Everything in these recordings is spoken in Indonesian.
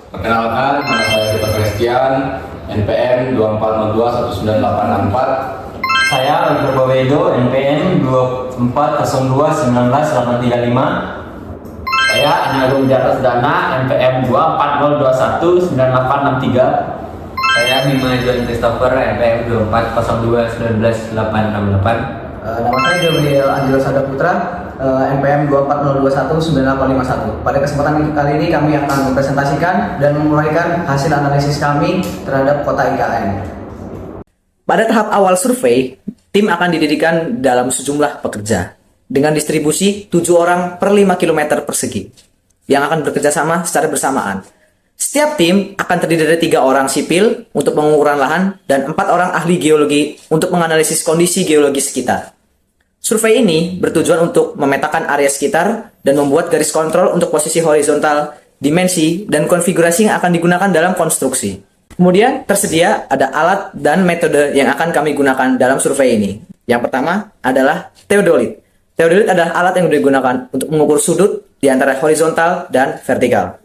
Perkenalkan, nama saya Peter Christian, NPM 24021984. Saya Oliver Bawedo, NPM 2402193835. Saya Ani Agung Jatah Dana, NPM 24021983. Saya Bima John Christopher, NPM 24021988. Nama saya Gabriel Angelo Sada Putra, NPM 2402198851. Pada kesempatan kali ini kami akan mempresentasikan dan memulaikan hasil analisis kami terhadap kota IKN. Pada tahap awal survei, tim akan didirikan dalam sejumlah pekerja dengan distribusi 7 orang per 5 km persegi yang akan bekerja sama secara bersamaan. Setiap tim akan terdiri dari 3 orang sipil untuk pengukuran lahan dan 4 orang ahli geologi untuk menganalisis kondisi geologi sekitar. Survei ini bertujuan untuk memetakan area sekitar dan membuat garis kontrol untuk posisi horizontal, dimensi, dan konfigurasi yang akan digunakan dalam konstruksi. Kemudian tersedia ada alat dan metode yang akan kami gunakan dalam survei ini. Yang pertama adalah theodolit. Theodolit adalah alat yang digunakan untuk mengukur sudut di antara horizontal dan vertikal.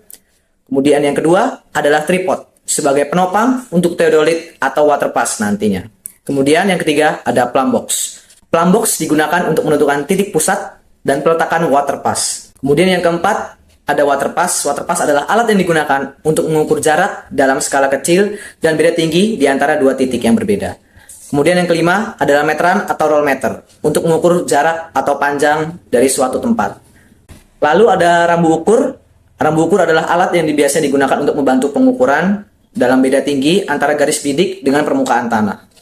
Kemudian yang kedua adalah tripod sebagai penopang untuk theodolit atau water pass nantinya. Kemudian yang ketiga ada plumb box. Plumb box digunakan untuk menentukan titik pusat dan peletakan water pass. Kemudian yang keempat ada water pass. Water pass adalah alat yang digunakan untuk mengukur jarak dalam skala kecil dan beda tinggi di antara dua titik yang berbeda. Kemudian yang kelima adalah meteran atau roll meter untuk mengukur jarak atau panjang dari suatu tempat. Lalu ada rambu ukur. Rambu ukur adalah alat yang biasa digunakan untuk membantu pengukuran dalam beda tinggi antara garis bidik dengan permukaan tanah.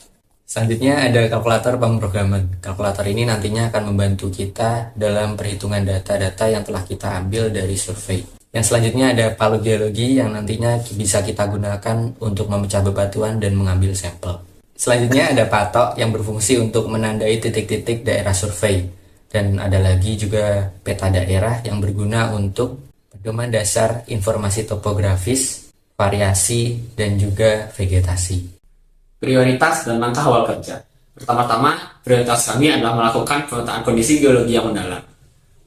Selanjutnya ada kalkulator pemrograman. Kalkulator ini nantinya akan membantu kita dalam perhitungan data-data yang telah kita ambil dari survei. Yang selanjutnya ada palu geologi yang nantinya bisa kita gunakan untuk memecah bebatuan dan mengambil sampel. Selanjutnya ada patok yang berfungsi untuk menandai titik-titik daerah survei. Dan ada lagi juga peta daerah yang berguna untuk pedoman dasar informasi topografis, variasi, dan juga vegetasi. Prioritas dan langkah awal kerja. Pertama-tama, prioritas kami adalah melakukan pemetaan kondisi geologi yang mendalam.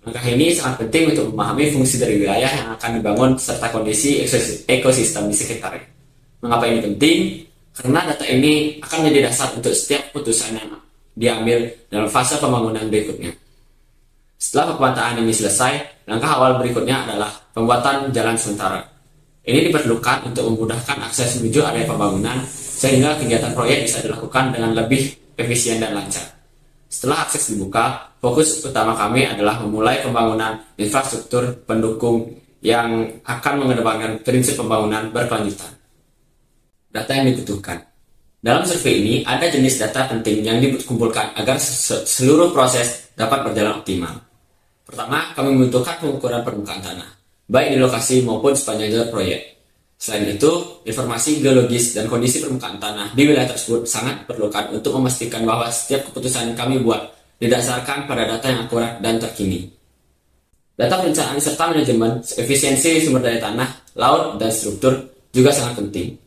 Langkah ini sangat penting untuk memahami fungsi dari wilayah yang akan dibangun serta kondisi ekosistem di sekitarnya. Mengapa ini penting? Karena data ini akan menjadi dasar untuk setiap keputusan yang diambil dalam fase pembangunan berikutnya. Setelah pemetaan ini selesai, langkah awal berikutnya adalah pembuatan jalan sementara. Ini diperlukan untuk memudahkan akses menuju area pembangunan sehingga kegiatan proyek bisa dilakukan dengan lebih efisien dan lancar. Setelah akses dibuka, fokus utama kami adalah memulai pembangunan infrastruktur pendukung yang akan mengedepankan prinsip pembangunan berkelanjutan. Data yang dibutuhkan. Dalam survei ini, ada jenis data penting yang dikumpulkan agar seluruh proses dapat berjalan optimal. Pertama, kami membutuhkan pengukuran permukaan tanah, baik di lokasi maupun sepanjang jalur proyek. Selain itu, informasi geologis dan kondisi permukaan tanah di wilayah tersebut sangat diperlukan untuk memastikan bahwa setiap keputusan yang kami buat didasarkan pada data yang akurat dan terkini. Data perencanaan serta manajemen efisiensi sumber daya tanah, laut, dan struktur juga sangat penting.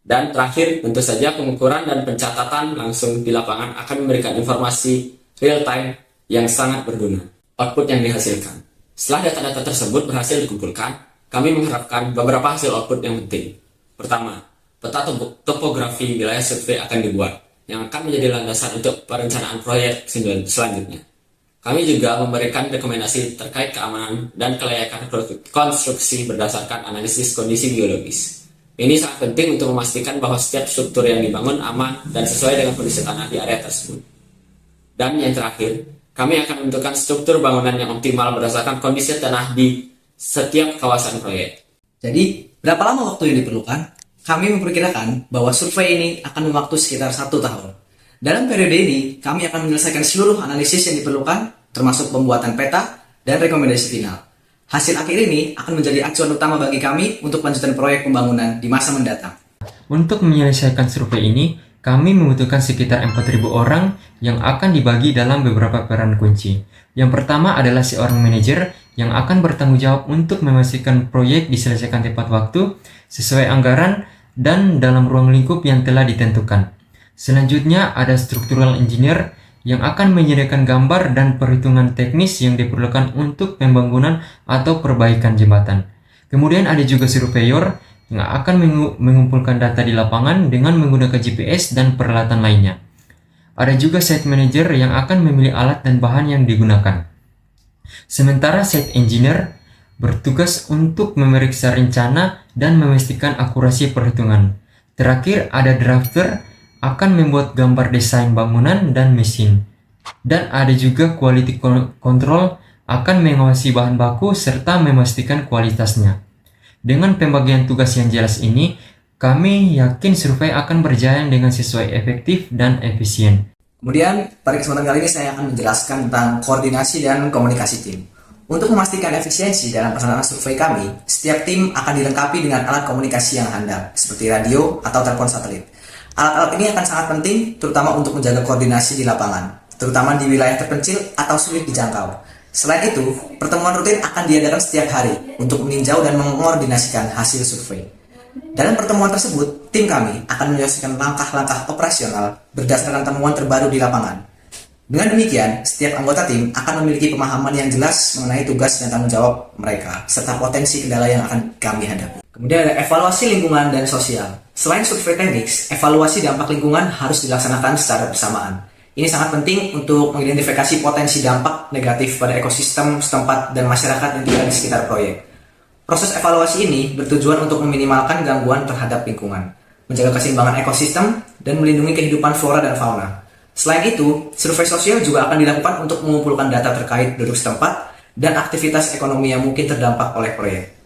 Dan terakhir, tentu saja pengukuran dan pencatatan langsung di lapangan akan memberikan informasi real time yang sangat berguna. Output yang dihasilkan. Setelah data-data tersebut berhasil dikumpulkan, kami mengharapkan beberapa hasil output yang penting. Pertama, peta topografi wilayah survei akan dibuat, yang akan menjadi landasan untuk perencanaan proyek selanjutnya. Kami juga memberikan rekomendasi terkait keamanan dan kelayakan konstruksi berdasarkan analisis kondisi geologis. Ini sangat penting untuk memastikan bahwa setiap struktur yang dibangun aman dan sesuai dengan kondisi tanah di area tersebut. Dan yang terakhir, kami akan menentukan struktur bangunan yang optimal berdasarkan kondisi tanah di setiap kawasan proyek. Jadi, berapa lama waktu yang diperlukan? Kami memperkirakan bahwa survei ini akan memakan sekitar 1 tahun. Dalam periode ini, kami akan menyelesaikan seluruh analisis yang diperlukan, termasuk pembuatan peta dan rekomendasi final. Hasil akhir ini akan menjadi acuan utama bagi kami untuk lanjutan proyek pembangunan di masa mendatang. Untuk menyelesaikan survei ini, kami membutuhkan sekitar 4.000 orang yang akan dibagi dalam beberapa peran kunci. Yang pertama adalah seorang manajer yang akan bertanggung jawab untuk memastikan proyek diselesaikan tepat waktu, sesuai anggaran, dan dalam ruang lingkup yang telah ditentukan. Selanjutnya ada structural engineer yang akan menyediakan gambar dan perhitungan teknis yang diperlukan untuk pembangunan atau perbaikan jembatan. Kemudian ada juga surveyor yang akan mengumpulkan data di lapangan dengan menggunakan GPS dan peralatan lainnya. Ada juga site manager yang akan memilih alat dan bahan yang digunakan. Sementara site engineer bertugas untuk memeriksa rencana dan memastikan akurasi perhitungan. Terakhir, ada drafter akan membuat gambar desain bangunan dan mesin. Dan ada juga quality control akan mengawasi bahan baku serta memastikan kualitasnya. Dengan pembagian tugas yang jelas ini, kami yakin survei akan berjalan dengan sesuai efektif dan efisien. Kemudian, pada kesempatan kali ini saya akan menjelaskan tentang koordinasi dan komunikasi tim. Untuk memastikan efisiensi dalam pelaksanaan survei kami, setiap tim akan dilengkapi dengan alat komunikasi yang handal, seperti radio atau telepon satelit. Alat-alat ini akan sangat penting, terutama untuk menjaga koordinasi di lapangan, terutama di wilayah terpencil atau sulit dijangkau. Selain itu, pertemuan rutin akan diadakan setiap hari untuk meninjau dan mengkoordinasikan hasil survei. Dalam pertemuan tersebut, tim kami akan menyelesaikan langkah-langkah operasional berdasarkan temuan terbaru di lapangan. Dengan demikian, setiap anggota tim akan memiliki pemahaman yang jelas mengenai tugas dan tanggung jawab mereka, serta potensi kendala yang akan kami hadapi. Kemudian ada evaluasi lingkungan dan sosial. Selain survei teknis, evaluasi dampak lingkungan harus dilaksanakan secara bersamaan. Ini sangat penting untuk mengidentifikasi potensi dampak negatif pada ekosistem setempat dan masyarakat yang tinggal di sekitar proyek. Proses evaluasi ini bertujuan untuk meminimalkan gangguan terhadap lingkungan, menjaga keseimbangan ekosistem, dan melindungi kehidupan flora dan fauna. Selain itu, survei sosial juga akan dilakukan untuk mengumpulkan data terkait penduduk setempat dan aktivitas ekonomi yang mungkin terdampak oleh proyek.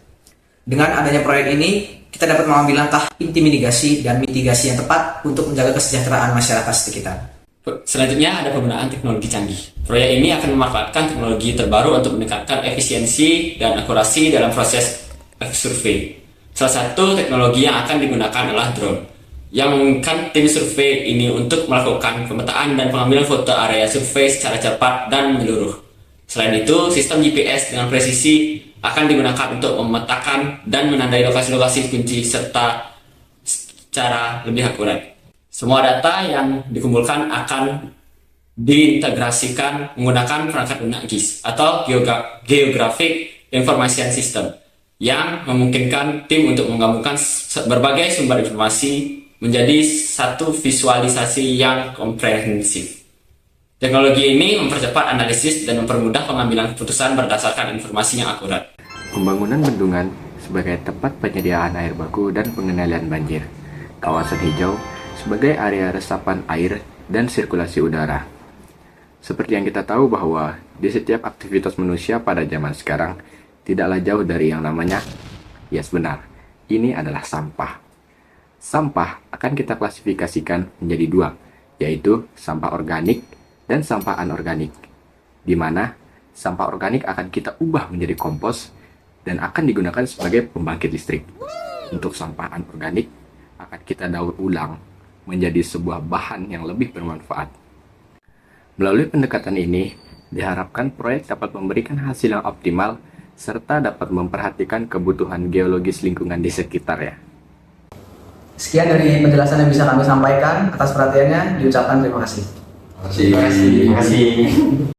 Dengan adanya proyek ini, kita dapat mengambil langkah intimidasi dan mitigasi yang tepat untuk menjaga kesejahteraan masyarakat sekitar. Selanjutnya ada penggunaan teknologi canggih. Proyek ini akan memanfaatkan teknologi terbaru untuk meningkatkan efisiensi dan akurasi dalam proses survei. Salah satu teknologi yang akan digunakan adalah drone, yang memungkinkan tim survei ini untuk melakukan pemetaan dan pengambilan foto area survei secara cepat dan menyeluruh. Selain itu, sistem GPS dengan presisi akan digunakan untuk memetakan dan menandai lokasi-lokasi kunci serta secara lebih akurat. Semua data yang dikumpulkan akan diintegrasikan menggunakan perangkat lunak GIS atau Geographic Information System yang memungkinkan tim untuk menggabungkan berbagai sumber informasi menjadi satu visualisasi yang komprehensif. Teknologi ini mempercepat analisis dan mempermudah pengambilan keputusan berdasarkan informasi yang akurat. Pembangunan bendungan sebagai tempat penyediaan air baku dan pengendalian banjir. Kawasan hijau sebagai area resapan air dan sirkulasi udara. Seperti yang kita tahu bahwa di setiap aktivitas manusia pada zaman sekarang tidaklah jauh dari yang namanya, yes benar, ini adalah sampah. Sampah akan kita klasifikasikan menjadi dua, yaitu sampah organik dan sampah anorganik, di mana sampah organik akan kita ubah menjadi kompos dan akan digunakan sebagai pembangkit listrik. Untuk sampah anorganik akan kita daur ulang menjadi sebuah bahan yang lebih bermanfaat. Melalui pendekatan ini, diharapkan proyek dapat memberikan hasil yang optimal serta dapat memperhatikan kebutuhan geologis lingkungan di sekitar ya. Sekian dari penjelasan yang bisa kami sampaikan. Atas perhatiannya, diucapkan terima kasih. Terima kasih.